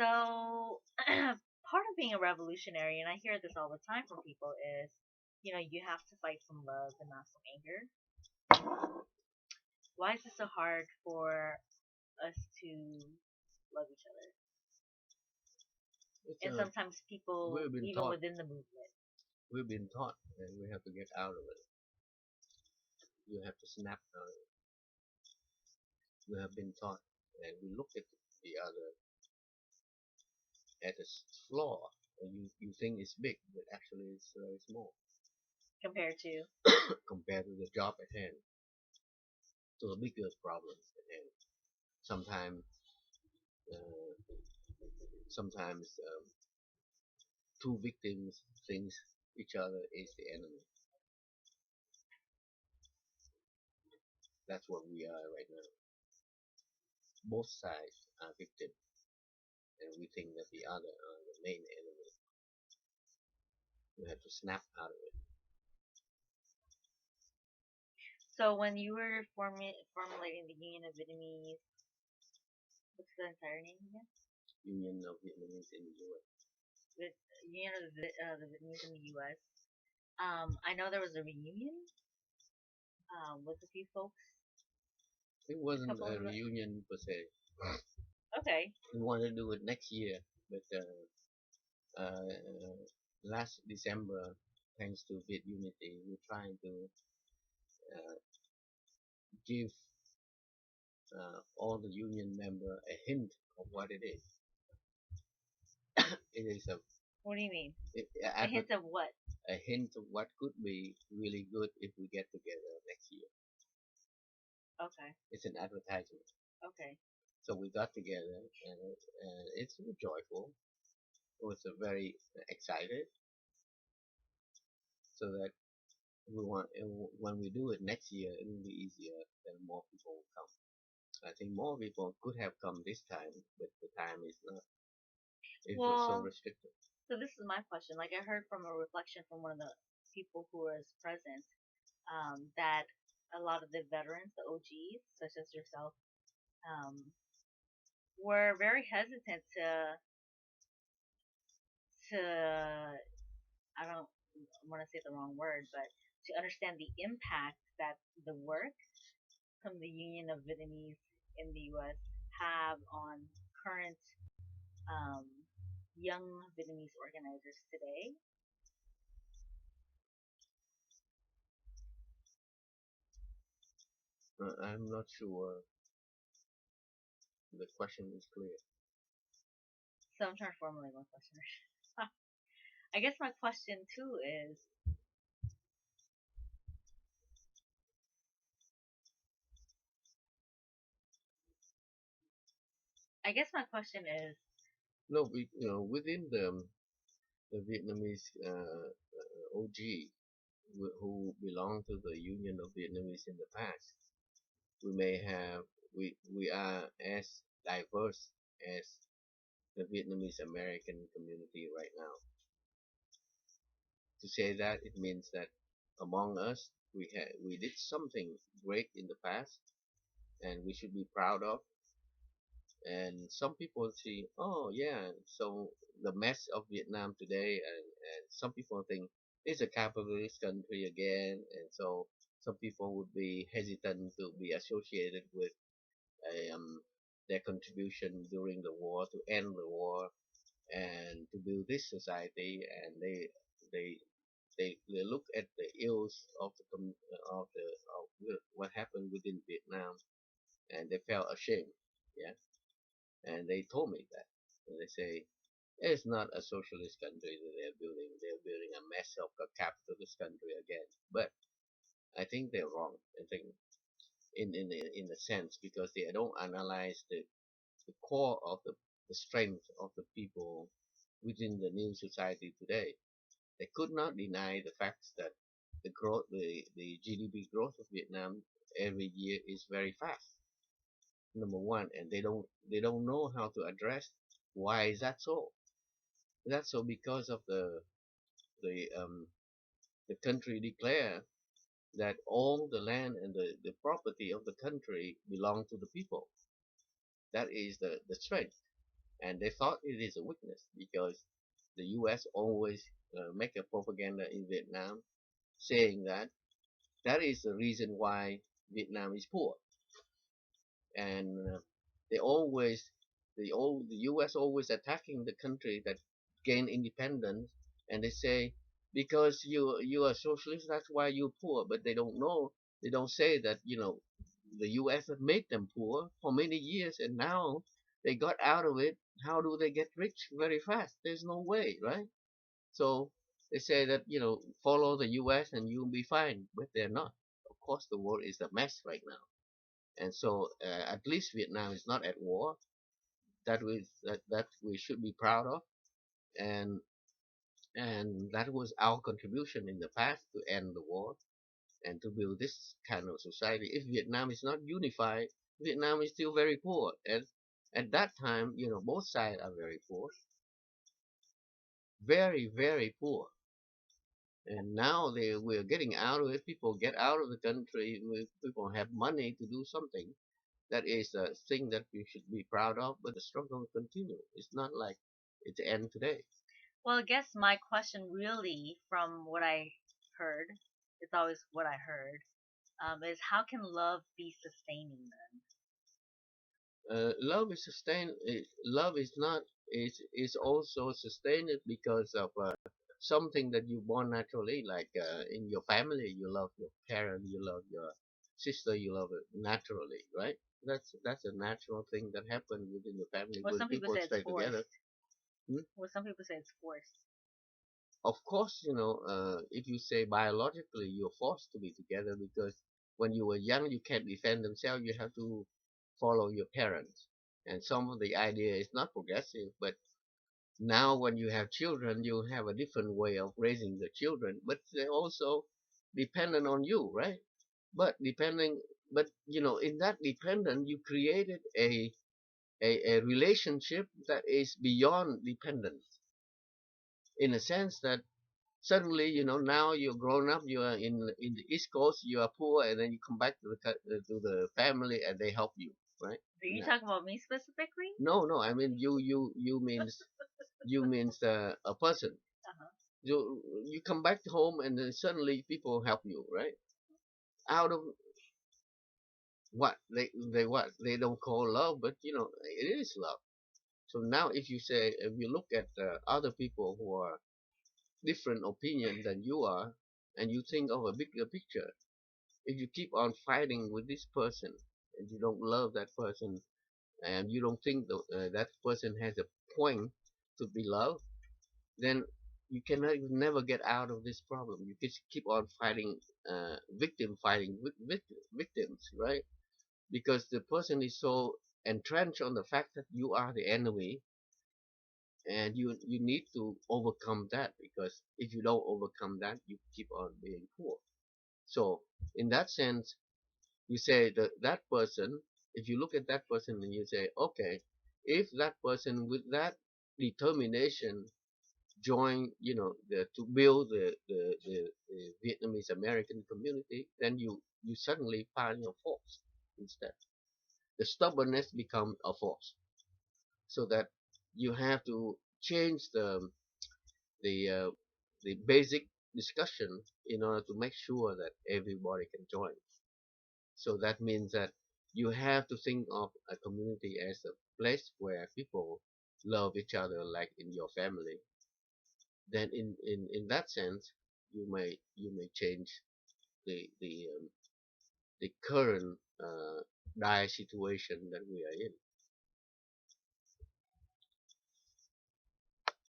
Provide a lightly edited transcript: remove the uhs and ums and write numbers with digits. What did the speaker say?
So, part of being a revolutionary, and I hear this all the time from people, is you have to fight from love and not from anger. Why is it so hard for us to love each other? It's And sometimes people, we've been even taught, within the movement, we've been taught, and we have to get out of it. You have to snap out of it. We have been taught, and we look at the other at a flaw, and you think it's big, but actually it's very small compared to, compared to the job at hand, to the bigger problems at hand. Sometimes, uh, sometimes two victims think each other is the enemy. That's what we are right now. Both sides are victims, and we think that the other are the main enemy. We have to snap out of it. so when you were formulating the Union of Vietnamese, what's the entire name again? Union of Vietnamese in the U.S. With Union of the Vietnamese in the U.S. I know there was a reunion with a few folks It a wasn't couple a of the. reunion per se. Okay. We wanted to do it next year, but last December, thanks to Viet Unity, we're trying to uh, give all the union member a hint of what it is. It is What do you mean? it, A hint of what? a hint of what could be really good if we get together next year. Okay. It's an advertisement. Okay. So we got together, and it's joyful. It was a very excited, so that we want when we do it next year, it will be easier. Then more people will come. I think more people could have come this time, but the time is not. It was so Well, restricted. so this is my question. Like I heard from a reflection from one of the people who was present, that a lot of the veterans, the OGs, such as yourself, um, were very hesitant to I don't want to say the wrong word, but to understand the impact that the work from the Union of Vietnamese in the U.S. have on current um, young Vietnamese organizers today. I'm not sure the question is clear. So I'm trying to formulate my question. I guess my question too is, I guess my question is, No, within the Vietnamese OG who belong to the Union of Vietnamese in the past, we may have we are as diverse as the Vietnamese American community right now. To say that, it means that among us we did something great in the past, and we should be proud of. And some people see, oh yeah, so the mess of Vietnam today, and some people think it's a capitalist country again, and so some people would be hesitant to be associated with um, their contribution during the war to end the war and to build this society, and they they look at the ills of the what happened within Vietnam, and they felt ashamed. Yeah, and they told me that. And they say it's not a socialist country that they're building. They're building a mess of a capitalist country again. But I think they're wrong. I think in a sense, because they don't analyze the core of the strength of the people within the new society today. They could not deny the facts that the GDP growth of Vietnam every year is very fast. Number one, and they don't know how to address why is that so. That's so because of the the country declare that all the land and the property of the country belong to the people. That is the strength. and they thought it is a weakness because the U.S. always make a propaganda in Vietnam saying that that is the reason why Vietnam is poor, and they always the U.S. always attacking the country that gained independence, and they say because you are socialist, that's why you're poor, but they don't know, they don't say that the U.S. have made them poor for many years, and now they got out of it. How do they get rich very fast? There's no way, right? So they say that follow the U.S. and you'll be fine, but they're not. Of course, the world is a mess right now, and so at least Vietnam is not at war. That we should be proud of, and that was our contribution in the past to end the war and to build this kind of society. If Vietnam is not unified, Vietnam is still very poor, and at that time, both sides are very poor, very very poor. And now we're getting out of it. People get out of the country. People have money to do something. That is a thing that we should be proud of. But the struggle will continue. It's not like it's end today. Well, I guess my question really, from what I heard, it's always what I heard, is how can love be sustaining then? Love is sustained. Love is not is also sustained because of something that you born naturally. Like in your family, you love your parent, you love your sister, you love it naturally, right? That's a natural thing that happens within the family Well, when some people people say it's stay together. forced. Hmm? Well, some people say it's forced. Of course, if you say biologically, you're forced to be together because when you were young, you can't defend themselves. You have to follow your parents. And some of the idea is not progressive, but now when you have children, you have a different way of raising the children, but they also dependent on you, right? But depending, but in that dependent, you created a relationship that is beyond dependence, in a sense that suddenly now you're grown up, you are in the East Coast, you are poor, and then you come back to the family and they help you, right? Are you Now, talking about me specifically? no, I mean you means a person. Uh-huh. You come back home and then suddenly people help you, right? Out of what they don't call love, but it is love. So now if you look at other people who are different opinion than you are, and you think of a bigger picture, if you keep on fighting with this person and you don't love that person and you don't think that person has a point to be loved, then you cannot never get out of this problem. You just keep on fighting, fighting with victims, right? Because the person is so entrenched on the fact that you are the enemy, and you need to overcome that, because if you don't overcome that, you keep on being poor. So in that sense, you say that that person, if you look at that person and you say, okay, if that person with that determination join, to build the Vietnamese American community, then you suddenly find your force instead. The stubbornness becomes a force, so that you have to change the uh, the basic discussion in order to make sure that everybody can join. So that means that you have to think of a community as a place where people love each other like in your family. Then in that sense, you may change the current dire situation that we are in.